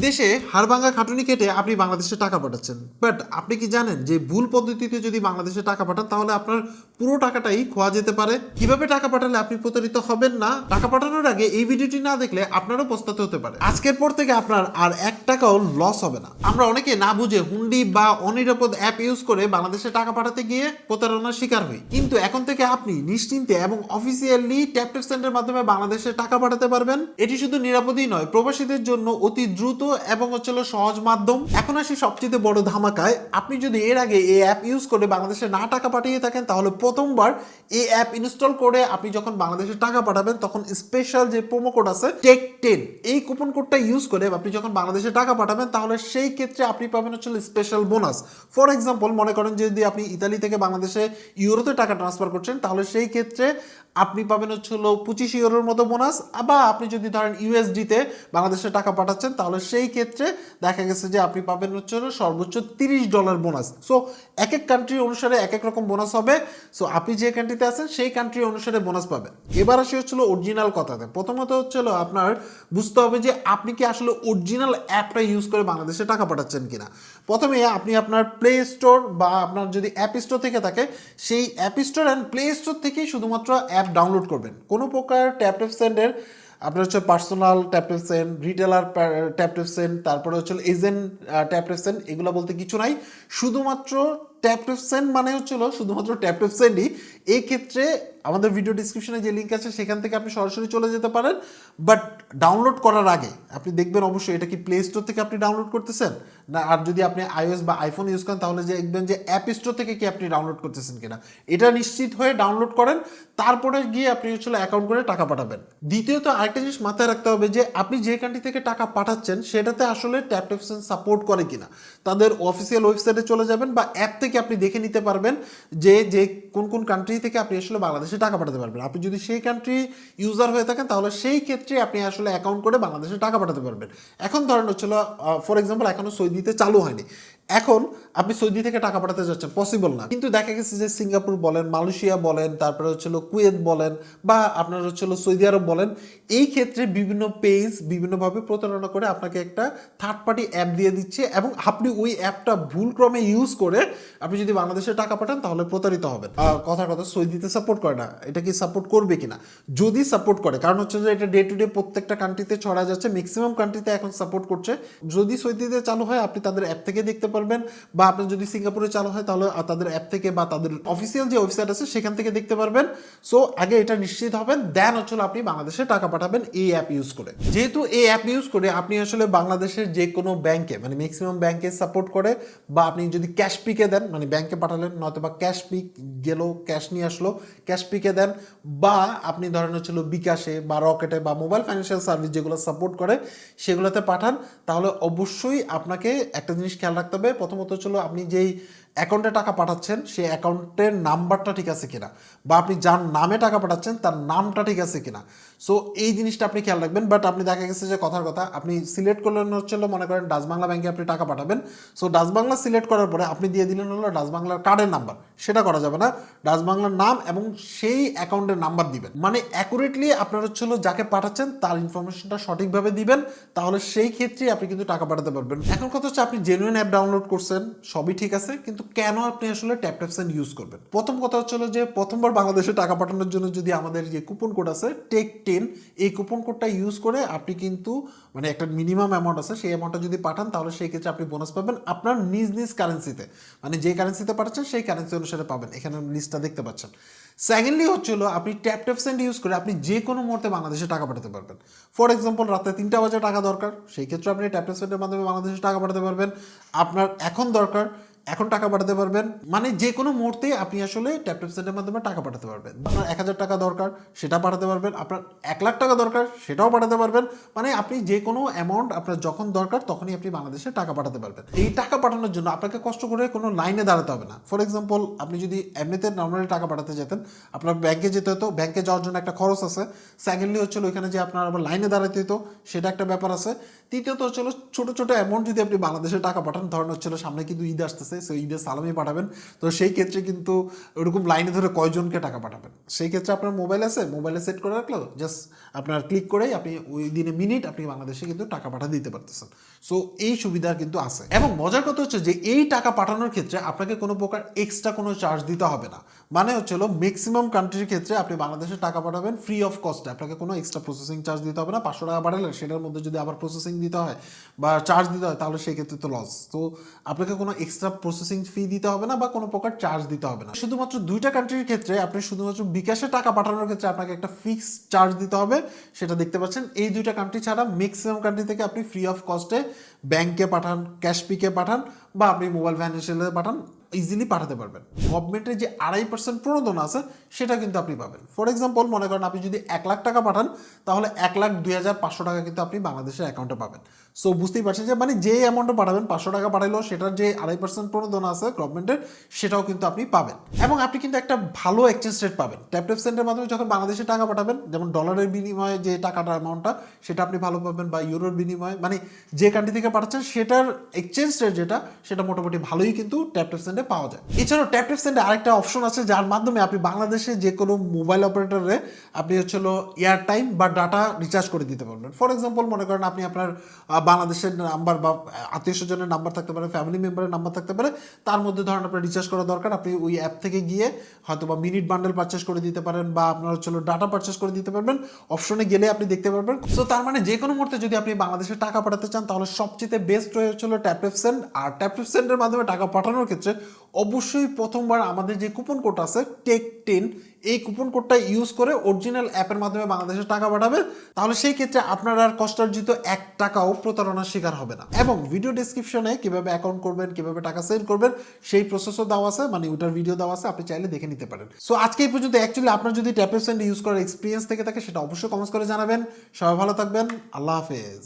বিদেশে হাড়ভাঙ্গা খাটুনি কেটে আপনি বাংলাদেশে টাকা পাঠাচ্ছেন, বাট আপনি কি জানেন যে ভুল পদ্ধতিতে যদি বাংলাদেশে টাকা পাঠান তাহলে আপনার পুরো টাকাটাই খোয়া যেতে পারে। কিভাবে টাকা পাঠালে আপনি প্রতারিত হবেন না, টাকা পাঠানোর আগে এই ভিডিওটি না দেখলে আপনারও পস্তাতে হতে পারে। আজকের পর থেকে আপনার আর 1 টাকাও লস হবে না। আমরা অনেকে না বুঝে হুন্ডি বা অনিরাপদ অ্যাপ ইউজ করে বাংলাদেশে টাকা পাঠাতে গিয়ে প্রতারণার শিকার হই, কিন্তু এখন থেকে আপনি নিশ্চিন্তে এবং অফিসিয়ালি ট্যাপ ট্যাপ সেন্টারের মাধ্যমে বাংলাদেশে টাকা পাঠাতে পারবেন। এটি শুধু নিরাপদই নয়, প্রবাসীদের জন্য অতি দ্রুত এবং সহজ মাধ্যম। এখন আসি সবচেয়ে বড় ধামাকায়। আপনি যদি এর আগে এই অ্যাপ ইউজ করে বাংলাদেশে না টাকা পাঠিয়ে থাকেন তাহলে প্রথমবার এই অ্যাপ ইনস্টল করে আপনি যখন বাংলাদেশে টাকা পাঠাবেন তখন স্পেশাল যে প্রোমো কোড আছে টেক10, এই কুপন কোডটা ইউজ করে আপনি যখন বাংলাদেশে টাকা পাঠাবেন তাহলে সেই ক্ষেত্রে আপনি পাবেন স্পেশাল বোনাস। ফর এক্সাম্পল, মনে করেন যদি আপনি ইতালি থেকে বাংলাদেশে ইউরোতে টাকা ট্রান্সফার করছেন তাহলে সেই ক্ষেত্রে আপনি পাবেন 25 ইউরোর মতো বোনাস। বা আপনি যদি ধরেন ইউএসডিতে বাংলাদেশে টাকা পাঠাচ্ছেন তাহলে সেই ক্ষেত্রে দেখা গেছে যে আপনি পাবেন সর্বোচ্চ $30 বোনাস। সো এক এক কান্ট্রি অনুসারে এক এক রকম বোনাস হবে। সো আপনি যে কান্ট্রিতে আছেন সেই কান্ট্রি অনুসারে বোনাস পাবেন। এবার আসি অরিজিনাল কথাতে। প্রথমত আপনার বুঝতে হবে যে আপনি কি আসলে অরিজিনাল অ্যাপটা ইউজ করে বাংলাদেশে টাকা পাঠাচ্ছেন কিনা। প্রথমে আপনি আপনার প্লে স্টোর বা আপনার যদি অ্যাপ স্টোর থেকে থাকে সেই app store and play store থেকেই শুধুমাত্র অ্যাপ ডাউনলোড করবেন। কোনো প্রকার ট্যাপ ট্যাপ সেন্ডের আপনার personal tap tap send, retailer tap tap send, তারপরে এজেন্ট ট্যাপ ট্যাপ সেন্ড, এগুলো বলতে কিছু নাই। শুধুমাত্র ট্যাপ ট্যাপ সেন্ড মানে শুধুমাত্র ট্যাপ ট্যাপ সেন্ডই। এই ক্ষেত্রে আমাদের ভিডিও ডিসক্রিপশনে যে লিঙ্ক আছে সেখান থেকে আপনি সরাসরি চলে যেতে পারেন। বাট ডাউনলোড করার আগে আপনি দেখবেন অবশ্যই এটা কি প্লে স্টোর থেকে আপনি ডাউনলোড করতেছেন না, আর যদি আপনি iOS বা আইফোন ইউজ করেন তাহলে যে দেখবেন যে অ্যাপ স্টোর থেকে কি আপনি ডাউনলোড করতেছেন কিনা, এটা নিশ্চিত হয়ে ডাউনলোড করেন। তারপরে গিয়ে আপনি অ্যাকাউন্ট করে টাকা পাঠাবেন। দ্বিতীয়ত আরেকটা জিনিস মাথায় রাখতে হবে যে আপনি যে কান্ট্রি থেকে টাকা পাঠাচ্ছেন সেটাতে আসলে ট্যাপ ট্যাপ সেন্ড সাপোর্ট করে কিনা। তাদের অফিসিয়াল ওয়েবসাইটে চলে যাবেন বা অ্যাপ থেকে আপনি দেখে নিতে পারবেন যে যে কোন কোন কান্ট্রি থেকে আপনি বাংলাদেশে টাকা পাঠাতে পারবেন। আপনি যদি সেই কান্ট্রি ইউজার হয়ে থাকেন তাহলে সেই ক্ষেত্রে আপনি অ্যাকাউন্ট করে বাংলাদেশে টাকা পাঠাতে পারবেন। এখন ধরেন ফর এক্সাম্পল এখনো সৌদিতে চালু হয়নি, এখন আপনি সৌদি থেকে টাকা পাঠাতে যাচ্ছেন, পসিবল না। কিন্তু দেখা গেছে যে সিঙ্গাপুর বলেন, মালয়েশিয়া বলেন, তারপরে কুয়েত বলেন, বা আপনার সৌদি আরব বলেন, এই ক্ষেত্রে বিভিন্ন পেজ বিভিন্নভাবে প্রতারণা করে আপনাকে একটা থার্ড পার্টি অ্যাপ দিয়ে দিচ্ছে এবং আপনি ওই অ্যাপটা ভুলক্রমে ইউজ করে আপনি যদি বাংলাদেশে টাকা পাঠান তাহলে প্রতারিত হবেন। কথার কথা, সৌদিতে সাপোর্ট করে না, এটা কি সাপোর্ট করবে কিনা? যদি সাপোর্ট করে, কারণ যে এটা ডে টু ডে প্রত্যেকটা কান্ট্রিতে ছড়া যাচ্ছে, ম্যাক্সিমাম কান্ট্রিতে এখন সাপোর্ট করছে। যদি সৌদিতে চালু হয় আপনি তাদের অ্যাপ থেকে দেখতে পারবেন, বা আপনি যদি সিঙ্গাপুরে চালু হয় তাহলে তাদের অ্যাপ থেকে বা তাদের অফিসিয়াল যে ওয়েবসাইট আছে সেখান থেকে দেখতে পারবেন। সো আগে এটা নিশ্চিত হবেন, দেন আপনি বাংলাদেশে টাকা পাঠাবেন এই অ্যাপ ইউজ করে। যেহেতু এই অ্যাপ ইউজ করে আপনি বাংলাদেশের যে কোনো ব্যাংকে, মানে ম্যাক্সিমাম ব্যাংকে সাপোর্ট করে, বা আপনি যদি ক্যাশ পিকে দেন, মানে ব্যাংকে পাঠালেন, নয়তো বা ক্যাশ পিক গেল, ক্যাশ নিয়ে আসলো, ক্যাশ পিকে দেন, বা আপনি ধরেন বিকাশে বা রকেটে বা মোবাইল ফাইন্যান্সিয়াল সার্ভিস যেগুলো সাপোর্ট করে সেগুলোতে পাঠান, তাহলে অবশ্যই আপনাকে একটা জিনিস খেয়াল রাখতে হবে। প্রথমত আপনি যেই অ্যাকাউন্টে টাকা পাঠাচ্ছেন সেই অ্যাকাউন্টের নাম্বারটা ঠিক আছে কিনা, বা আপনি যার নামে টাকা পাঠাচ্ছেন তার নামটা ঠিক আছে কিনা। সো এই জিনিসটা আপনি খেয়াল রাখবেন। বাট আপনি দেখা গেছে যে কথার কথা আপনি সিলেক্ট করলেন মনে করেন ডাচ বাংলা ব্যাংকে আপনি টাকা পাঠাবেন। সো ডাচ বাংলা সিলেক্ট করার পরে আপনি দিয়ে দিলেন ডাচ বাংলার কার্ডের নাম্বার, সেটা করা যাবে না। ডাচ বাংলার নাম এবং সেই অ্যাকাউন্টের নাম্বার দিবেন, মানে অ্যাকুরেটলি আপনার যাকে পাঠাচ্ছেন তার ইনফরমেশনটা সঠিকভাবে দিবেন, তাহলে সেই ক্ষেত্রে আপনি কিন্তু টাকা পাঠাতে পারবেন। এখন কথা আপনি জেনুইন অ্যাপ ডাউনলোড করছেন, সবই ঠিক আছে, কিন্তু কেন আপনি ট্যাপ ট্যাপ সেন্ড ইউজ করবেন? প্রথম কথা যে প্রথমবার বাংলাদেশে টাকা পাঠানোর জন্য যদি আমাদের যে কুপন কোড আছে টেক10, এই কুপন কোডটা ইউজ করে আপনি কিন্তু মানে একটা মিনিমাম অ্যামাউন্ট আছে, সেই অ্যামাউন্টটা যদি পাঠান তাহলে সেই ক্ষেত্রে আপনি বোনাস পাবেন আপনার নিজ নিজ কারেন্সিতে, মানে যে কারেন্সিতে পাঠাচ্ছেন সেই কারেন্সি অনুসারে পাবেন। এখানে লিস্টটা দেখতে পাচ্ছেন। সেকেন্ডলি আপনি ট্যাপ ট্যাপ সেন্ড ইউজ করে আপনি যে কোনো মুহূর্তে বাংলাদেশে টাকা পাঠাতে পারবেন। ফর এক্সাম্পল রাতে 3টা বাজে টাকা দরকার, সেই ক্ষেত্রে আপনি ট্যাপ ট্যাপ সেন্ডের মাধ্যমে বাংলাদেশে টাকা পাঠাতে পারবেন। আপনার এখন দরকার, এখন টাকা পাঠাতে পারবেন, মানে যে কোনো মুহূর্তে আপনি ট্যাপ ট্যাপ সেন্ডের মাধ্যমে টাকা পাঠাতে পারবেন। আপনার 1000 টাকা দরকার, সেটা পাঠাতে পারবেন। আপনার 1 লাখ টাকা দরকার, সেটাও পাঠাতে পারবেন। মানে আপনি যে কোনো অ্যামাউন্ট আপনার যখন দরকার তখনই আপনি বাংলাদেশে টাকা পাঠাতে পারবেন। এই টাকা পাঠানোর জন্য আপনাকে কষ্ট করে কোনো লাইনে দাঁড়াতে হবে না। ফর এক্সাম্পল, আপনি যদি এমনিতে নর্মালি টাকা পাঠাতে যেতেন, আপনার ব্যাংকে যেতে হতো, ব্যাংকে যাওয়ার জন্য একটা খরচ আছে। সেকেন্ডলি ওইখানে যে আপনার আবার লাইনে দাঁড়াতে হতো, সেটা একটা ব্যাপার আছে। তৃতীয়ত ছোটো ছোটো অ্যামাউন্ট যদি আপনি বাংলাদেশে টাকা পাঠান, ধরেন সামনে কিন্তু ঈদ আসতেছে, আসতেছে, সো ঈদের সালামি পাঠাবেন, তো সেই ক্ষেত্রে কিন্তু ওরকম লাইনে ধরে কয়জনকে টাকা পাঠাবেন? সেই ক্ষেত্রে আপনার মোবাইল আছে, মোবাইলে সেট করে রাখলো, জাস্ট আপনার ক্লিক করেই আপনি ওই দিনে মিনিট আপনি বাংলাদেশে কিন্তু টাকা পাঠা দিতে পারতেছেন। সো এই সুবিধা কিন্তু আছে। এবং মজার কথা হচ্ছে যে এই টাকা পাঠানোর ক্ষেত্রে আপনাকে কোনো প্রকার এক্সট্রা কোনো চার্জ দিতে হবে না। মানে হচ্ছে হলো ম্যাক্সিমাম কান্ট্রির ক্ষেত্রে আপনি বাংলাদেশে টাকা পাঠাবেন ফ্রি অফ কস্টে, আপনাকে কোনো এক্সট্রা প্রসেসিং চার্জ দিতে হবে না। 500 টাকা পাঠালে সেটার মধ্যে যদি আবার প্রসেসিং দিতে হয় বা চার্জ দিতে হয় তাহলে সেই ক্ষেত্রে তো লস। তো আপনাকে কোনো এক্সট্রা প্রসেসিং ফি দিতে হবে না বা কোনো প্রকার চার্জ দিতে হবে না। শুধুমাত্র দুইটা কান্ট্রির ক্ষেত্রে আপনি শুধুমাত্র বিকাশে টাকা পাঠানোর ক্ষেত্রে আপনাকে একটা ফিক্সড চার্জ দিতে হবে, সেটা দেখতে পাচ্ছেন। এই দুইটা কান্ট্রি ছাড়া ম্যাক্সিমাম কান্ট্রি থেকে আপনি ফ্রি অফ কস্টে ব্যাংকে পাঠান, ক্যাশ পিকে পাঠান বা আপনি মোবাইল ফাইন্যান্সিয়ালে পাঠান, ইজিলি পাঠাতে পারবেন। গভর্নমেন্টের যে 2.5% প্রণোদনা আছে সেটা কিন্তু আপনি পাবেন। ফর এক্সাম্পল মনে করেন আপনি যদি 1 লাখ টাকা পাঠান তাহলে 1,02,500 টাকা কিন্তু আপনি বাংলাদেশের অ্যাকাউন্টে পাবেন। সো বুঝতেই পারছেন যে মানে যে অ্যামাউন্টে পাঠাবেন, 500 টাকা পাঠাইলেও সেটার যে 2.5% প্রণোদনা আছে গভর্নমেন্টের, সেটাও কিন্তু আপনি পাবেন। এবং আপনি কিন্তু একটা ভালো এক্সচেঞ্জ রেট পাবেন ট্যাপ ট্যাপ সেন্ডের মাধ্যমে। যখন বাংলাদেশে টাকা পাঠাবেন, যেমন ডলারের বিনিময়ে যে টাকাটার অ্যামাউন্টটা সেটা আপনি ভালো পাবেন, বা ইউরোর বিনিময়ে মানে যে কান্ট্রি থেকে পাঠাচ্ছেন সেটার এক্সচেঞ্জ রেট যেটা সেটা মোটামুটি ভালোই কিন্তু ট্যাপ ট্যাপ সেন্ডে পাওয়া যায়। এছাড়াও ট্যাপ ট্যাপ সেন্ডে আরেকটা অপশন আছে যার মাধ্যমে আপনি বাংলাদেশে যে কোনো মোবাইল অপারেটরে আপনি হচ্ছে এয়ার টাইম বা ডাটা রিচার্জ করে দিতে পারবেন। ফর এক্সাম্পল মনে করেন আপনি আপনার বাংলাদেশের নাম্বার বা আত্মীয় স্বজনের নাম্বার থাকতে পারে, ফ্যামিলি মেম্বারের নাম্বার থাকতে পারে, তার মধ্যে ধরেন আপনার রিচার্জ করা দরকার, আপনি ওই অ্যাপ থেকে গিয়ে হয়তো বা মিনিট বান্ডেল পারচেস করে দিতে পারেন বা আপনার হচ্ছে ডাটা পারচেস করে দিতে পারবেন। অপশনে গেলে আপনি দেখতে পারবেন। সো তার মানে যে কোনো মুহূর্তে যদি আপনি বাংলাদেশে টাকা পাঠাতে চান তাহলে সবচেয়ে বেস্ট ওয়ে হচ্ছে ট্যাপ ট্যাপ সেন্ড। আর ট্যাপ ট্যাপ সেন্ডের মাধ্যমে টাকা পাঠানোর ক্ষেত্রে অবশ্যই প্রথমবার আমাদের যে কুপন কোড আছে টেক10, এই কুপন কোডটা ইউজ করে অরিজিনাল অ্যাপের মাধ্যমে বাংলাদেশে টাকা পাঠাবে, তাহলে সেই ক্ষেত্রে আপনার আর কষ্টার্জিত 1 টাকাও প্রতারণার শিকার হবে না। এবং ভিডিও ডেসক্রিপশনে কিভাবে অ্যাকাউন্ট করবেন, কিভাবে টাকা সেন্ড করবেন সেই প্রসেসও দেওয়া আছে, মানে ওটার ভিডিও দেওয়া আছে, আপনি চাইলে দেখে নিতে পারেন। সো আজকে এই পর্যন্ত। অ্যাকচুয়ালি আপনার যদি ট্যাপ ট্যাপ সেন্ড ইউজ করার এক্সপিরিয়েন্স থেকে থাকে সেটা অবশ্যই কমেন্টস করে জানাবেন। সবাই ভালো থাকবেন, আল্লাহ হাফেজ।